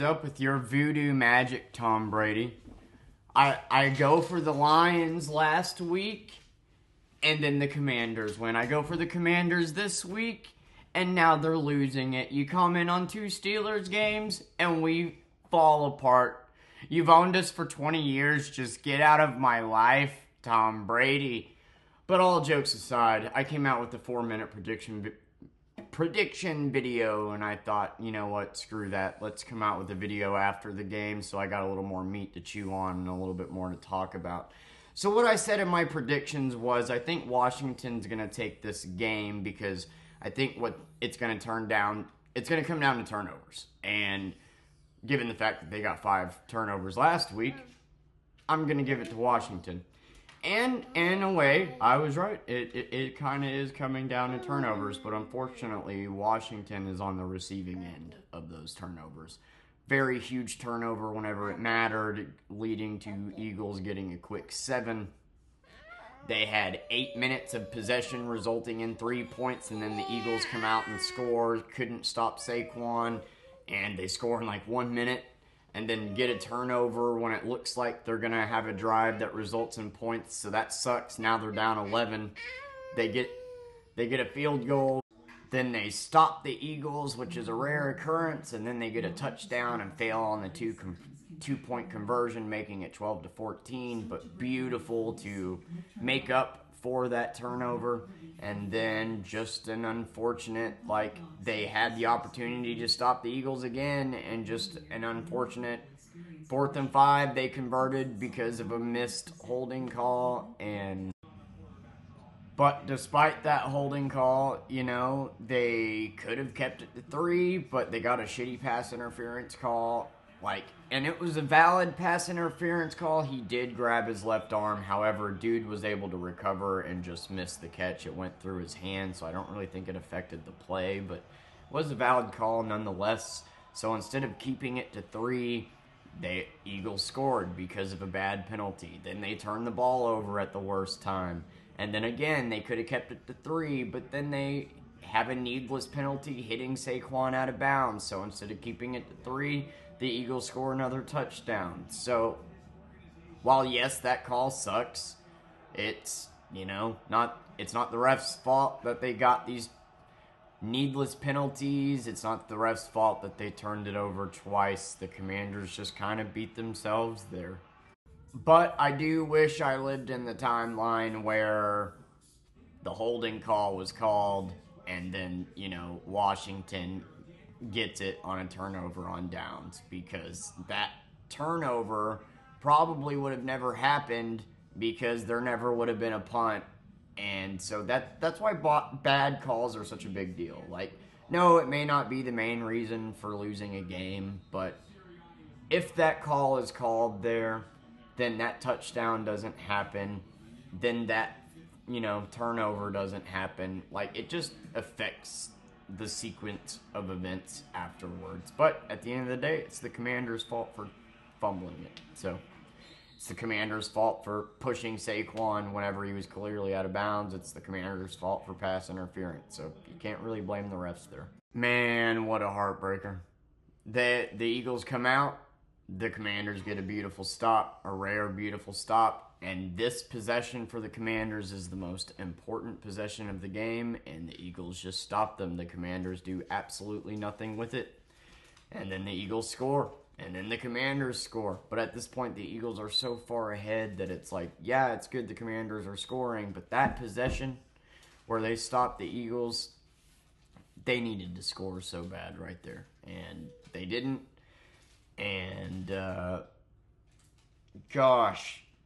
Up with your voodoo magic, Tom Brady. I go for the Lions last week, and then the Commanders win. I go for the Commanders this week, and now they're losing it. You come in on two Steelers games, and we fall apart. You've owned us for 20 years. Just get out of my life, Tom Brady. But all jokes aside, I came out with the 4-minute prediction video, and I thought, you know what, screw that. Let's come out with a video after the game, so I got a little more meat to chew on and a little bit more to talk about. So what I said in my predictions was I think Washington's going to take this game because I think what it's going to come down to turnovers. And given the fact that they got 5 turnovers last week, I'm going to give it to Washington. And in a way, I was right. It kind of is coming down to turnovers, but unfortunately, Washington is on the receiving end of those turnovers. Very huge turnover whenever it mattered, leading to Eagles getting a quick 7. They had 8 minutes of possession resulting in 3 points, and then the Eagles come out and score, couldn't stop Saquon, and they score in like 1 minute. And then get a turnover when it looks like they're going to have a drive that results in points. So that sucks. Now they're down 11. They get a field goal. Then they stop the Eagles, which is a rare occurrence. And then they get a touchdown and fail on the two-point conversion, making it 12-14. But beautiful to make up for that turnover. And then just an unfortunate, they had the opportunity to stop the Eagles again, and just an unfortunate 4th and 5 they converted because of a missed holding call. But despite that holding call, they could have kept it to 3, but they got a shitty pass interference call. And it was a valid pass interference call. He did grab his left arm. However, dude was able to recover and just missed the catch. It went through his hand, so I don't really think it affected the play, but it was a valid call nonetheless. So instead of keeping it to 3, the Eagles scored because of a bad penalty. Then they turned the ball over at the worst time. And then again, they could have kept it to 3, but then they have a needless penalty hitting Saquon out of bounds. So instead of keeping it to 3, the Eagles score another touchdown. So, while yes, that call sucks, it's, not the ref's fault that they got these needless penalties. It's not the ref's fault that they turned it over twice. The Commanders just kind of beat themselves there. But I do wish I lived in the timeline where the holding call was called and then, Washington gets it on a turnover on downs, because that turnover probably would have never happened because there never would have been a punt. And so that's why bad calls are such a big deal. No, it may not be the main reason for losing a game, but if that call is called there, then that touchdown doesn't happen, then that turnover doesn't happen. It just affects the sequence of events afterwards. But at the end of the day, it's the Commanders' fault for fumbling it. So it's the Commanders' fault for pushing Saquon whenever he was clearly out of bounds. It's the Commanders' fault for pass interference. So you can't really blame the refs there. Man, what a heartbreaker. The Eagles come out. The Commanders get a beautiful stop, a rare beautiful stop. And this possession for the Commanders is the most important possession of the game, and the Eagles just stop them. The Commanders do absolutely nothing with it. And then the Eagles score, and then the Commanders score. But at this point, the Eagles are so far ahead that it's yeah, it's good the Commanders are scoring, but that possession where they stopped the Eagles, they needed to score so bad right there. And they didn't. And,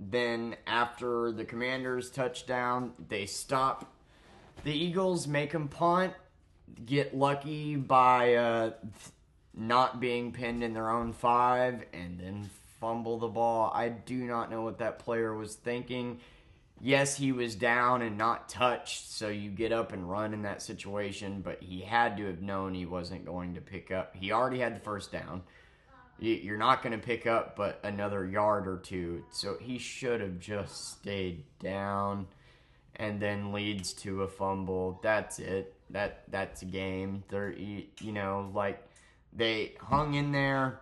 then after the Commanders touchdown, they stop the Eagles, make them punt, get lucky by not being pinned in their own 5, and then fumble the ball. I do not know what that player was thinking. Yes, he was down and not touched, so you get up and run in that situation, but he had to have known he wasn't going to pick up. He already had the first down. You're not going to pick up but another yard or 2. So he should have just stayed down, and then leads to a fumble. That's it. That's a game. They hung in there.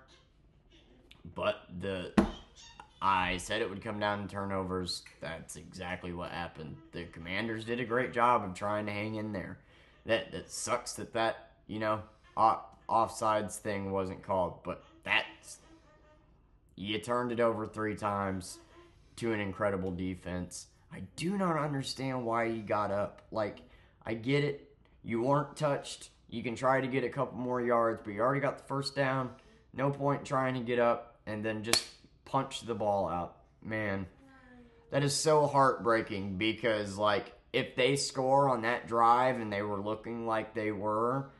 But I said it would come down to turnovers. That's exactly what happened. The Commanders did a great job of trying to hang in there. That sucks that offsides thing wasn't called, but you turned it over 3 times to an incredible defense. I do not understand why you got up. Like, I get it. You weren't touched. You can try to get a couple more yards, but you already got the first down. No point trying to get up and then just punch the ball out. Man, that is so heartbreaking because, like, if they score on that drive and they were looking like they were,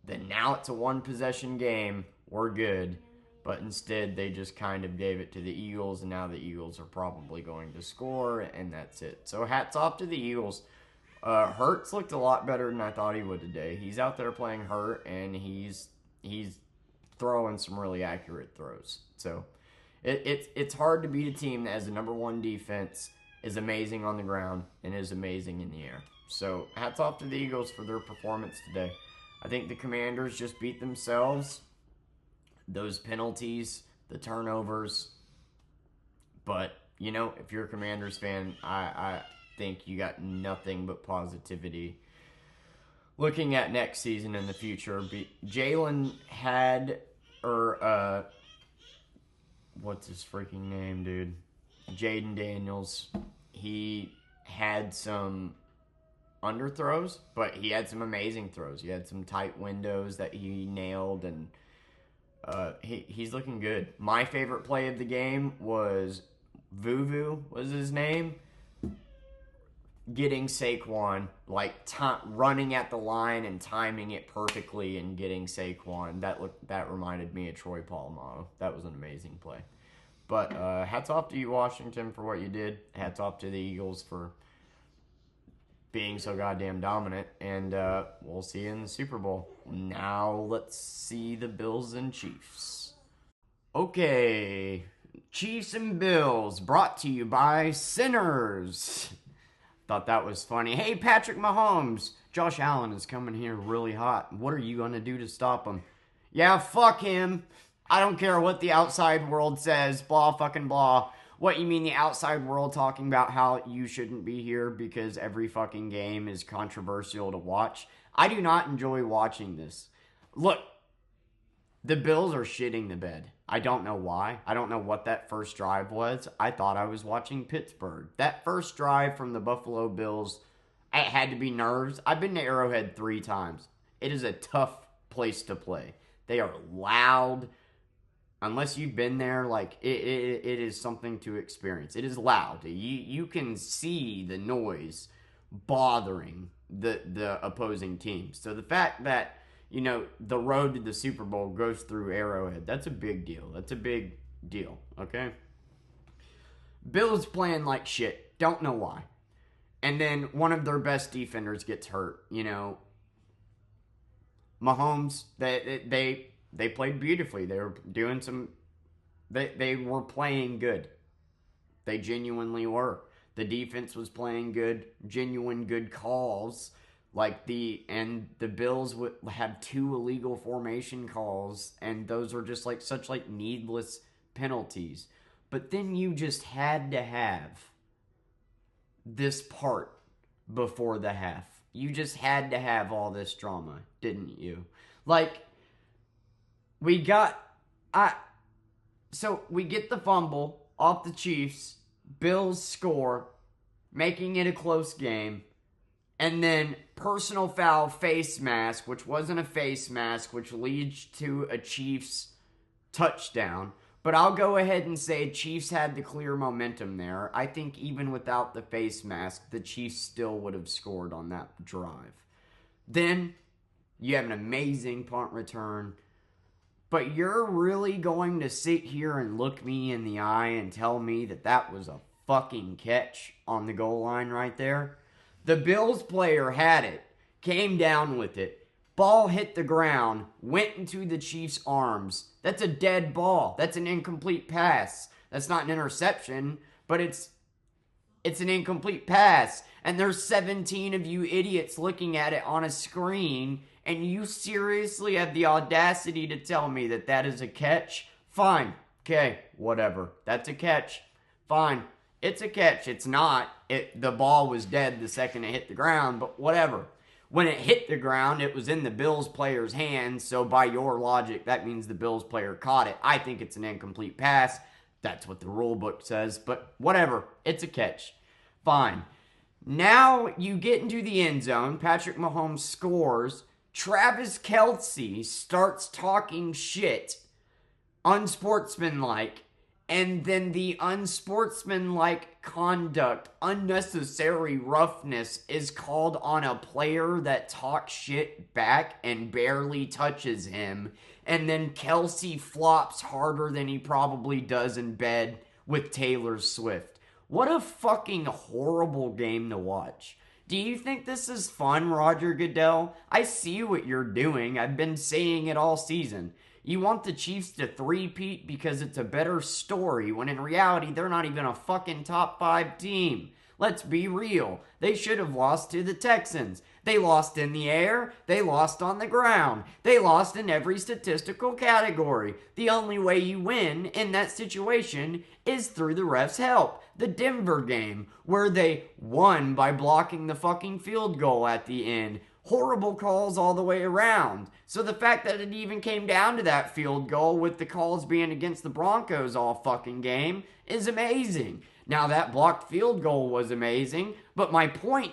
then now it's a 1-possession game. We're good. But instead, they just kind of gave it to the Eagles, and now the Eagles are probably going to score, and that's it. So hats off to the Eagles. Hurts looked a lot better than I thought he would today. He's out there playing hurt, and he's throwing some really accurate throws. So it's hard to beat a team that has the number 1 defense, is amazing on the ground, and is amazing in the air. So hats off to the Eagles for their performance today. I think the Commanders just beat themselves. Those penalties, the turnovers. But, you know, if you're a Commanders fan, I think you got nothing but positivity. Looking at next season in the future, Jalen had, what's his freaking name, dude? Jaden Daniels. He had some underthrows, but he had some amazing throws. He had some tight windows that he nailed, and he's looking good. My favorite play of the game was Vuvu, was his name, getting Saquon, like running at the line and timing it perfectly and getting Saquon. That reminded me of Troy Polamalu. That was an amazing play. But hats off to you, Washington, for what you did. Hats off to the Eagles for being so goddamn dominant, and we'll see you in the Super Bowl. Now let's see the Bills and Chiefs. Okay, Chiefs and Bills, brought to you by Sinners. Thought that was funny. Hey, Patrick Mahomes, Josh Allen is coming here really hot. What are you going to do to stop him? Yeah, fuck him. I don't care what the outside world says, blah fucking blah. What, you mean the outside world talking about how you shouldn't be here because every fucking game is controversial to watch? I do not enjoy watching this. Look, the Bills are shitting the bed. I don't know why. I don't know what that first drive was. I thought I was watching Pittsburgh. That first drive from the Buffalo Bills, it had to be nerves. I've been to Arrowhead 3 times. It is a tough place to play. They are loud. Unless you've been there, like, it is something to experience. It is loud. You can see the noise bothering the opposing team. So the fact that, you know, the road to the Super Bowl goes through Arrowhead, that's a big deal. That's a big deal, okay? Bills playing like shit. Don't know why. And then one of their best defenders gets hurt, you know. Mahomes, they played beautifully. They were doing some... They were playing good. They genuinely were. The defense was playing good. Genuine good calls. And the Bills would have 2 illegal formation calls. And those are just like such like needless penalties. But then you just had to have this part before the half. You just had to have all this drama, didn't you? Like... So we get the fumble off the Chiefs, Bills score, making it a close game, and then personal foul face mask, which wasn't a face mask, which leads to a Chiefs touchdown. But I'll go ahead and say Chiefs had the clear momentum there. I think even without the face mask, the Chiefs still would have scored on that drive. Then you have an amazing punt return. But you're really going to sit here and look me in the eye and tell me that that was a fucking catch on the goal line right there? The Bills player had it, came down with it, ball hit the ground, went into the Chiefs' arms. That's a dead ball. That's an incomplete pass. That's not an interception, but it's an incomplete pass. And there's 17 of you idiots looking at it on a screen, and you seriously have the audacity to tell me that that is a catch? Fine. Okay, whatever. That's a catch. Fine. It's a catch. It's not. The ball was dead the second it hit the ground, but whatever. When it hit the ground, it was in the Bills player's hands, so by your logic, that means the Bills player caught it. I think it's an incomplete pass. That's what the rule book says, but whatever. It's a catch. Fine. Now you get into the end zone. Patrick Mahomes scores. Travis Kelce starts talking shit, unsportsmanlike, and then the unsportsmanlike conduct, unnecessary roughness is called on a player that talks shit back and barely touches him. And then Kelce flops harder than he probably does in bed with Taylor Swift. What a fucking horrible game to watch. Do you think this is fun, Roger Goodell? I see what you're doing. I've been saying it all season. You want the Chiefs to three-peat because it's a better story, when in reality, they're not even a fucking top 5 team. Let's be real. They should have lost to the Texans. They lost in the air. They lost on the ground. They lost in every statistical category. The only way you win in that situation is through the refs' help. The Denver game, where they won by blocking the fucking field goal at the end. Horrible calls all the way around. So the fact that it even came down to that field goal with the calls being against the Broncos all fucking game is amazing. Now that blocked field goal was amazing, but my point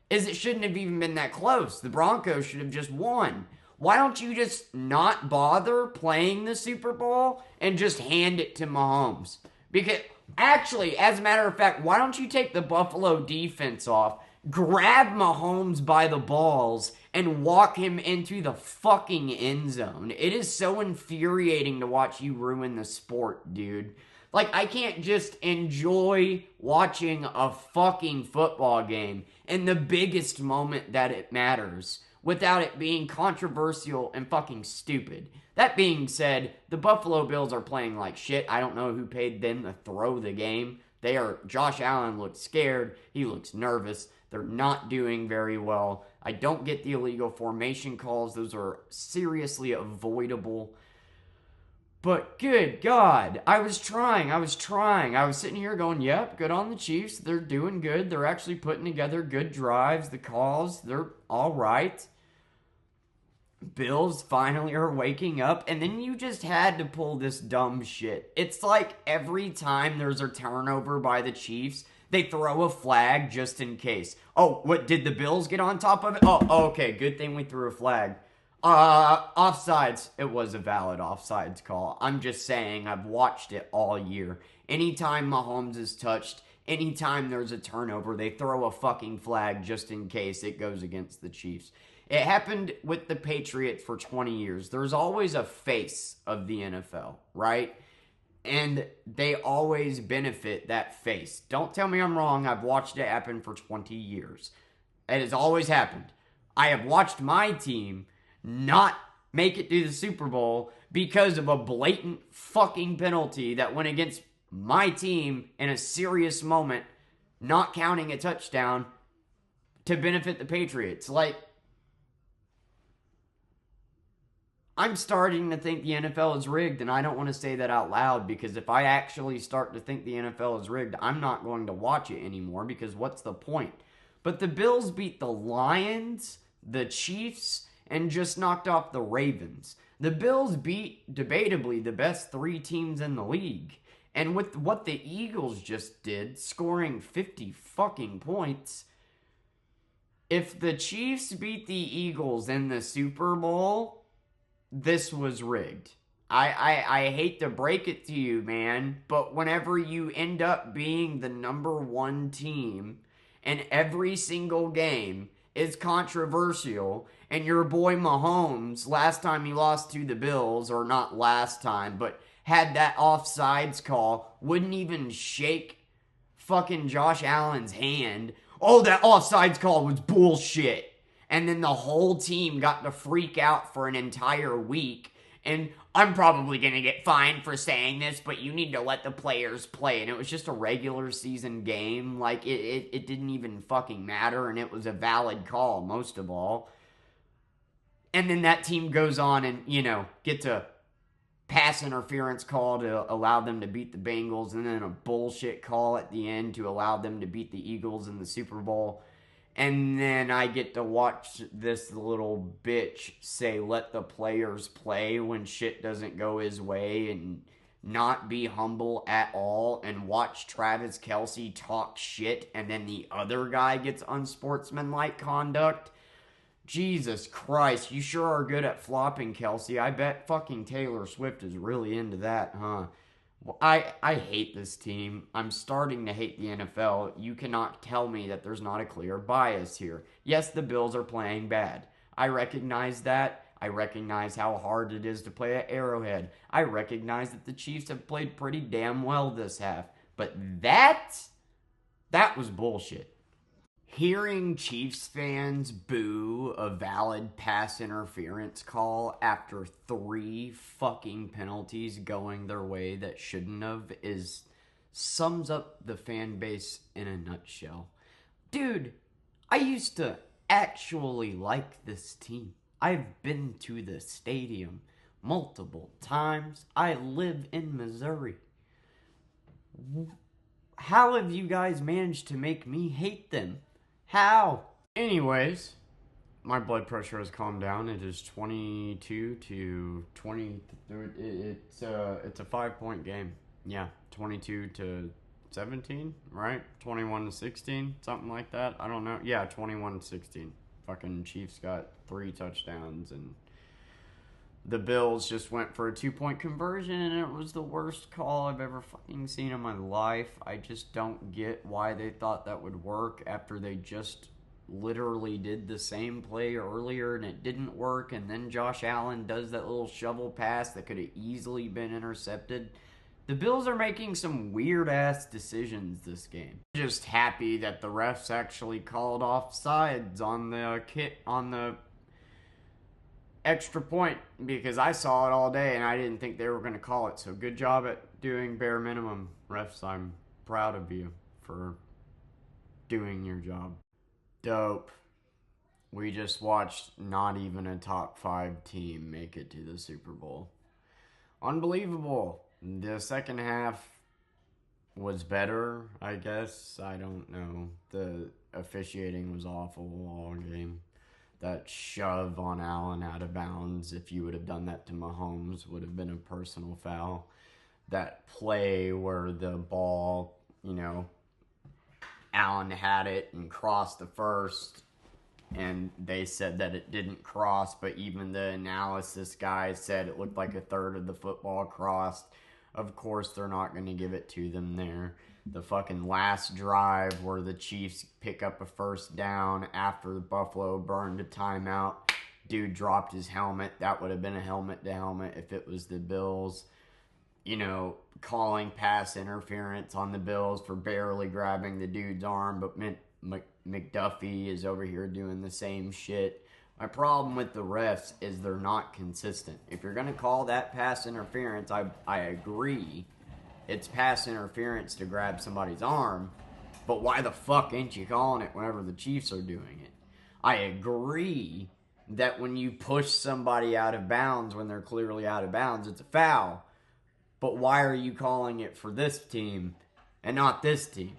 is it shouldn't have even been that close. The Broncos should have just won. Why don't you just not bother playing the Super Bowl and just hand it to Mahomes? Because actually, as a matter of fact, why don't you take the Buffalo defense off, grab Mahomes by the balls, and walk him into the fucking end zone? It is so infuriating to watch you ruin the sport, dude. Like, I can't just enjoy watching a fucking football game in the biggest moment that it matters without it being controversial and fucking stupid. That being said, the Buffalo Bills are playing like shit. I don't know who paid them to throw the game. Josh Allen looks scared. He looks nervous. They're not doing very well. I don't get the illegal formation calls. Those are seriously avoidable. But good God, I was trying. I was sitting here going, yep, good on the Chiefs. They're doing good. They're actually putting together good drives. The calls, they're all right. Bills finally are waking up, and then you just had to pull this dumb shit. It's like every time there's a turnover by the Chiefs, they throw a flag just in case. Oh, what, did the Bills get on top of it? Oh, okay, good thing we threw a flag. Offsides. It was a valid offsides call. I'm just saying, I've watched it all year. Anytime Mahomes is touched, anytime there's a turnover, they throw a fucking flag just in case it goes against the Chiefs. It happened with the Patriots for 20 years. There's always a face of the NFL, right? And they always benefit that face. Don't tell me I'm wrong. I've watched it happen for 20 years. It has always happened. I have watched my team not make it to the Super Bowl because of a blatant fucking penalty that went against my team in a serious moment, not counting a touchdown to benefit the Patriots. Like, I'm starting to think the NFL is rigged, and I don't want to say that out loud, because if I actually start to think the NFL is rigged, I'm not going to watch it anymore, because what's the point? But the Bills beat the Lions, the Chiefs, and just knocked off the Ravens. The Bills beat, debatably, the best 3 teams in the league. And with what the Eagles just did, scoring 50 fucking points, if the Chiefs beat the Eagles in the Super Bowl, this was rigged. I hate to break it to you, man, but whenever you end up being the number 1 team and every single game is controversial, and your boy Mahomes, last time he lost to the Bills, or not last time, but had that offsides call, wouldn't even shake fucking Josh Allen's hand. Oh, that offsides call was bullshit. And then the whole team got to freak out for an entire week. And I'm probably going to get fined for saying this, but you need to let the players play. And it was just a regular season game. Like, it didn't even fucking matter. And it was a valid call, most of all. And then that team goes on and, get to pass interference call to allow them to beat the Bengals, and then a bullshit call at the end to allow them to beat the Eagles in the Super Bowl. And then I get to watch this little bitch say, let the players play when shit doesn't go his way, and not be humble at all, and watch Travis Kelce talk shit, and then the other guy gets unsportsmanlike conduct. Jesus Christ, you sure are good at flopping, Kelce. I bet fucking Taylor Swift is really into that, huh? Well, I hate this team. I'm starting to hate the NFL. You cannot tell me that there's not a clear bias here. Yes, the Bills are playing bad. I recognize that. I recognize how hard it is to play at Arrowhead. I recognize that the Chiefs have played pretty damn well this half. But that was bullshit. Hearing Chiefs fans boo a valid pass interference call after 3 fucking penalties going their way that shouldn't have sums up the fan base in a nutshell. Dude, I used to actually like this team. I've been to the stadium multiple times. I live in Missouri. How have you guys managed to make me hate them? How? Anyways, my blood pressure has calmed down. It is 22 to 20. It's a 5-point game. Yeah, 22 to 17, right? 21 to 16, something like that. I don't know. Yeah, 21 to 16. Fucking Chiefs got 3 touchdowns, and the Bills just went for a 2-point conversion, and it was the worst call I've ever fucking seen in my life. I just don't get why they thought that would work after they just literally did the same play earlier and it didn't work, and then Josh Allen does that little shovel pass that could have easily been intercepted. The Bills are making some weird-ass decisions this game. Just happy that the refs actually called offsides on the extra point, because I saw it all day and I didn't think they were going to call it. So good job at doing bare minimum, refs. I'm proud of you for doing your job. Dope. We just watched not even a top 5 team make it to the Super Bowl. Unbelievable. The second half was better, I guess. I don't know. The officiating was awful all game. That shove on Allen out of bounds, if you would have done that to Mahomes, would have been a personal foul. That play where the ball, Allen had it and crossed the first, and they said that it didn't cross, but even the analysis guy said it looked like a third of the football crossed. Of course, they're not going to give it to them there. The fucking last drive where the Chiefs pick up a first down after the Buffalo burned a timeout. Dude dropped his helmet. That would have been a helmet to helmet if it was the Bills. Calling pass interference on the Bills for barely grabbing the dude's arm, but McDuffie is over here doing the same shit. My problem with the refs is they're not consistent. If you're going to call that pass interference, I agree. It's pass interference to grab somebody's arm, but why the fuck ain't you calling it whenever the Chiefs are doing it? I agree that when you push somebody out of bounds when they're clearly out of bounds, it's a foul. But why are you calling it for this team and not this team?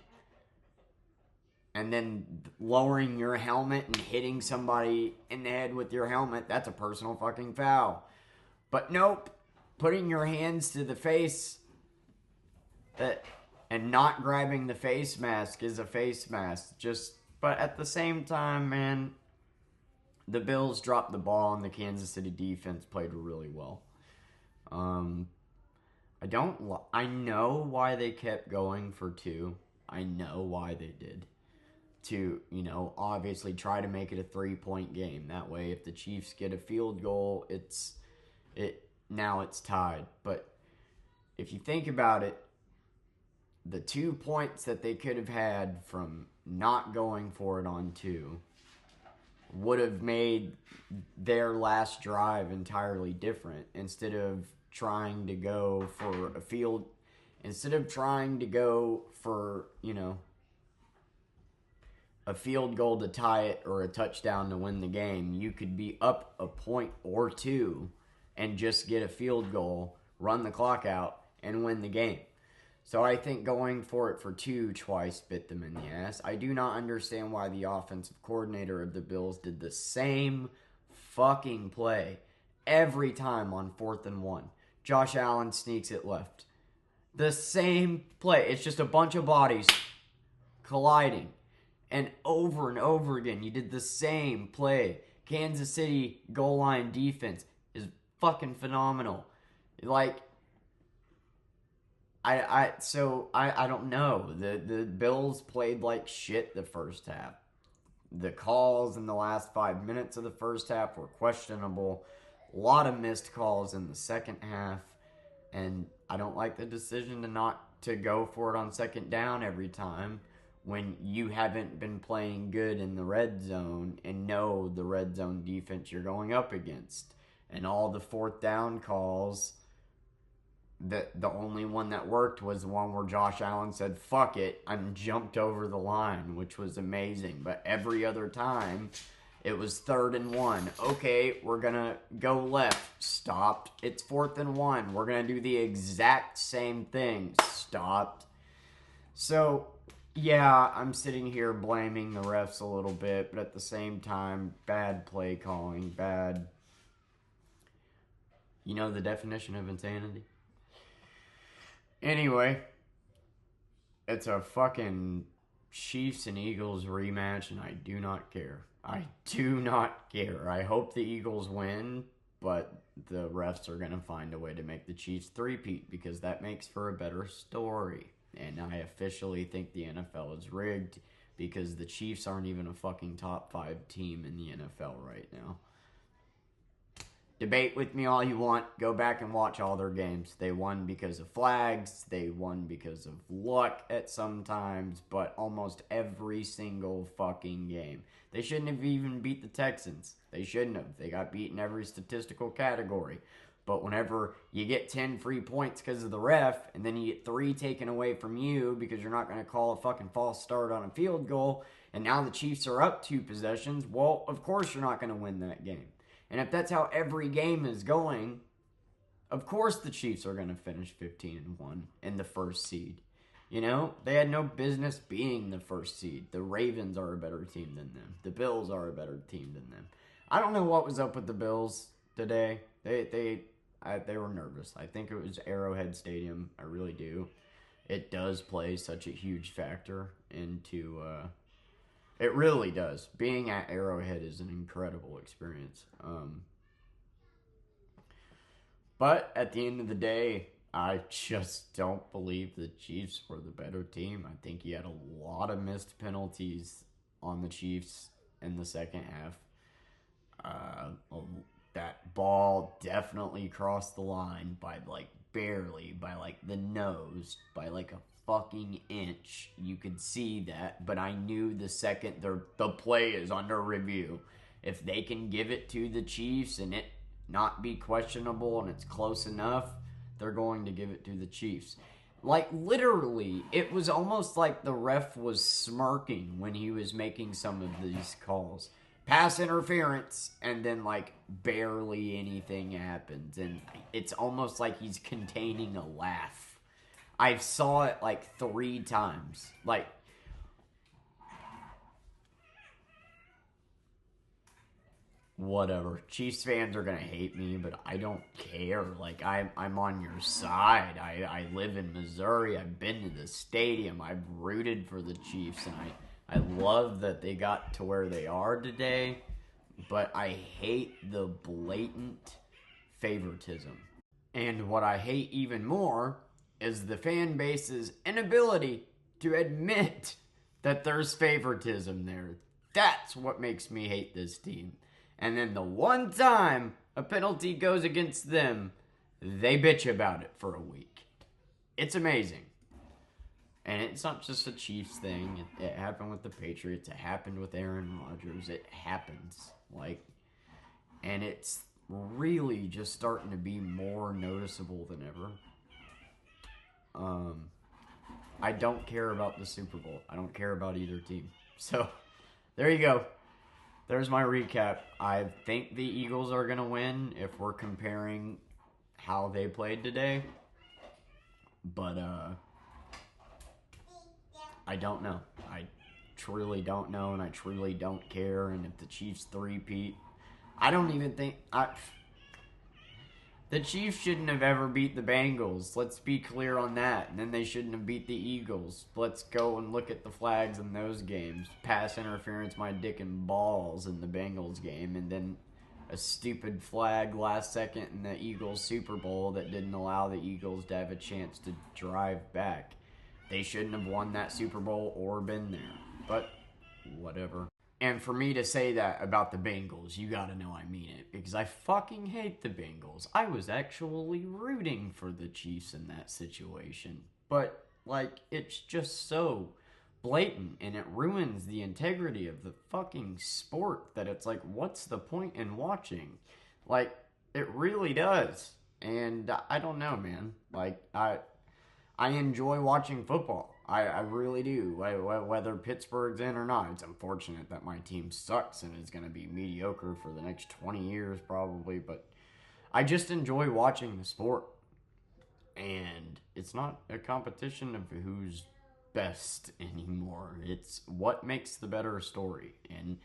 And then lowering your helmet and hitting somebody in the head with your helmet, that's a personal fucking foul. But nope, putting your hands to the face and not grabbing the face mask is a face mask. But at the same time, man, the Bills dropped the ball and the Kansas City defense played really well. I know why they kept going for 2. I know why they did. To, obviously try to make it a 3-point game. That way, if the Chiefs get a field goal, now it's tied. But if you think about it, the 2 points that they could have had from not going for it on 2 would have made their last drive entirely different. Instead of trying to go for a field goal to tie it or a touchdown to win the game, you could be up a point or 2 and just get a field goal run the clock out, and win the game. So I think going for it for 2 twice bit them in the ass. I do not understand why the offensive coordinator of the Bills did the same fucking play every time on 4th and 1. Josh Allen sneaks it left. The same play. It's just a bunch of bodies colliding. And over again, you did the same play. Kansas City goal line defense is fucking phenomenal. Like, I don't know. The Bills played like shit the first half. The calls in the last 5 minutes of the first half were questionable. A lot of missed calls in the second half. And I don't like the decision to go for it on second down every time when you haven't been playing good in the red zone and know the red zone defense you're going up against. And all the 4th down calls, the only one that worked was the one where Josh Allen said, fuck it, and jumped over the line, which was amazing. But every other time, it was 3rd and 1. Okay, we're going to go left. Stopped. It's 4th and 1. We're going to do the exact same thing. Stopped. So, yeah, I'm sitting here blaming the refs a little bit, but at the same time, bad play calling, bad... You know the definition of insanity? Anyway, it's a fucking Chiefs and Eagles rematch, and I do not care. I do not care. I hope the Eagles win, but the refs are going to find a way to make the Chiefs three-peat because that makes for a better story. And I officially think the NFL is rigged because the Chiefs aren't even a fucking top 5 team in the NFL right now. Debate with me all you want. Go back and watch all their games. They won because of flags. They won because of luck at some times, but almost every single fucking game. They shouldn't have even beat the Texans. They shouldn't have. They got beat in every statistical category. But whenever you get 10 free points because of the ref, and then you get 3 taken away from you because you're not going to call a fucking false start on a field goal, and now the Chiefs are up 2 possessions, well, of course you're not going to win that game. And if that's how every game is going, of course the Chiefs are going to finish 15-1 in the first seed. You know, they had no business being the first seed. The Ravens are a better team than them. The Bills are a better team than them. I don't know what was up with the Bills today. They were nervous. I think it was Arrowhead Stadium. I really do. It does play such a huge factor into... It really does. Being at Arrowhead is an incredible experience. But at the end of the day, I just don't believe the Chiefs were the better team. I think you had a lot of missed penalties on the Chiefs in the second half. That ball definitely crossed the line by barely, by the nose, by a fucking inch. You could see that, but I knew the second the play is under review. If they can give it to the Chiefs and it not be questionable and it's close enough, they're going to give it to the Chiefs. Literally, it was almost like the ref was smirking when he was making some of these calls. Pass interference, and then barely anything happens, and it's almost like he's containing a laugh. I saw it 3 times. Whatever. Chiefs fans are gonna hate me, but I don't care. I'm on your side. I live in Missouri. I've been to the stadium. I've rooted for the Chiefs, and I love that they got to where they are today, but I hate the blatant favoritism. And what I hate even more is the fan base's inability to admit that there's favoritism there. That's what makes me hate this team. And then the one time a penalty goes against them, they bitch about it for a week. It's amazing. And it's not just a Chiefs thing. It happened with the Patriots. It happened with Aaron Rodgers. It happens. And it's really just starting to be more noticeable than ever. I don't care about the Super Bowl. I don't care about either team. So, there you go. There's my recap. I think the Eagles are going to win if we're comparing how they played today. But, I don't know. I truly don't know, and I truly don't care. And if the Chiefs three-peat, I don't even think... The Chiefs shouldn't have ever beat the Bengals. Let's be clear on that. And then they shouldn't have beat the Eagles. Let's go and look at the flags in those games. Pass interference, my dick and balls in the Bengals game. And then a stupid flag last second in the Eagles Super Bowl that didn't allow the Eagles to have a chance to drive back. They shouldn't have won that Super Bowl or been there. But whatever. And for me to say that about the Bengals, you gotta know I mean it. Because I fucking hate the Bengals. I was actually rooting for the Chiefs in that situation. But, like, it's just so blatant. And it ruins the integrity of the fucking sport. That it's like, what's the point in watching? Like, it really does. And I don't know, man. Like, I enjoy watching football. I really do. Whether Pittsburgh's in or not. It's unfortunate that my team sucks and is going to be mediocre for the next 20 years probably. But I just enjoy watching the sport. And it's not a competition of who's best anymore. It's what makes the better story. And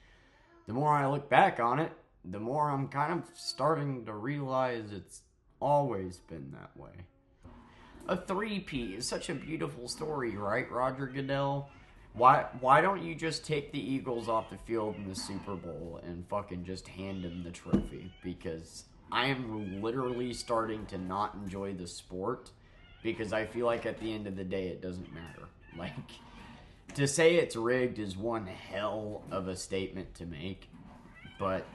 the more I look back on it, the more I'm kind of starting to realize it's always been that way. A three-peat is such a beautiful story, right, Roger Goodell? Why don't you just take the Eagles off the field in the Super Bowl and fucking just hand them the trophy? Because I am literally starting to not enjoy the sport because I feel like at the end of the day it doesn't matter. Like, to say it's rigged is one hell of a statement to make, but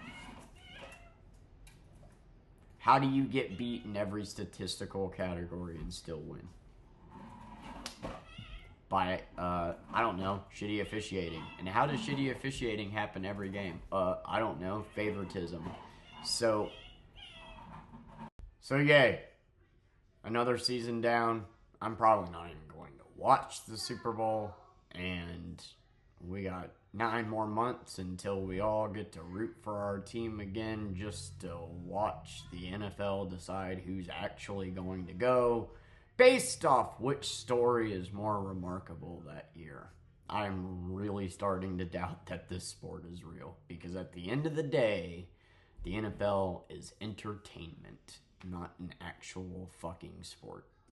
how do you get beat in every statistical category and still win? By, I don't know, shitty officiating. And how does shitty officiating happen every game? I don't know, favoritism. So yay. Another season down. I'm probably not even going to watch the Super Bowl. And we got 9 more months until we all get to root for our team again just to watch the NFL decide who's actually going to go based off which story is more remarkable that year. I'm really starting to doubt that this sport is real because at the end of the day, the NFL is entertainment, not an actual fucking sport.